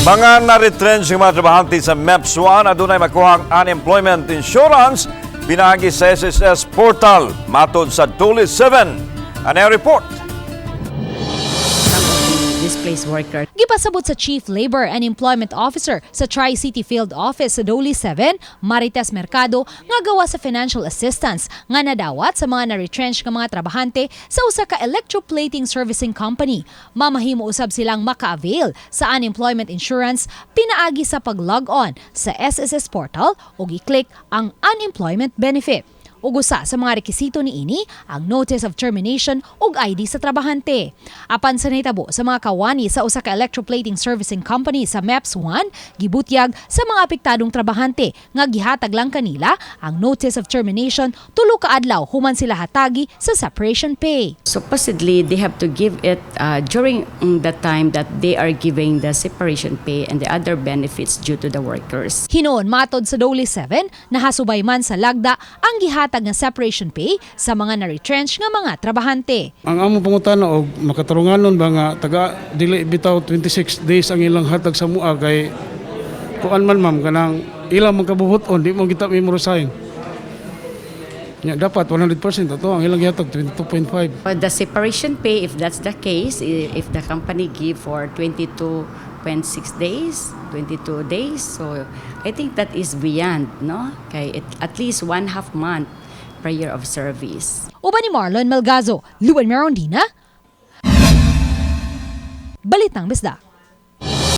Mga na-retrench ng mga trabahante sa MEPZ adunay makuhang unemployment insurance pinaagi sa SSS portal matod sa Duli 7. Ano yung report? Displaced worker. Gipasabot sa Chief Labor and Employment Officer sa Tri-City Field Office sa Doli 7, Marites Mercado, nga gawa sa financial assistance nga nadawat sa mga na-retrench nga mga trabahante sa usa ka electroplating servicing company. Mamahimo usab silang maka-avail sa unemployment insurance pinaagi sa pag-log on sa SSS portal ug i-click ang unemployment benefit. Ugusa sa mga rekisito ni ini ang Notice of Termination ug ID sa trabahante. Apan sa nahitabo sa mga kawani sa usa ka electroplating servicing company sa MEPZ 1, gibutyag sa mga apektadong trabahante nga gihatag lang kanila ang Notice of Termination tulo ka adlaw human sila hatagi sa separation pay. Supposedly, they have to give it during the time that they are giving the separation pay and the other benefits due to the workers. Hinoon matod sa Doli 7, nahasubay man sa lagda ang gihatag nga separation pay sa mga na-retrench nga mga trabahante. Ang among pangutana og makatarunganon ba nga taga dili bitaw 26 days ang ilang hatag sa mua kay kuan man ma'am kanang ilang magkabubuton di mo kita memorisahin. Nya dapat 100% ato ang ilang gihatag 22.5. The separation pay, if that's the case, if the company give for 22.6 days, 22 days, so I think that is beyond, no? Kay at least 1/2 month per year of service. Uban ni Marlon Melgazo, Luan Merondina, Balitang Bisdak.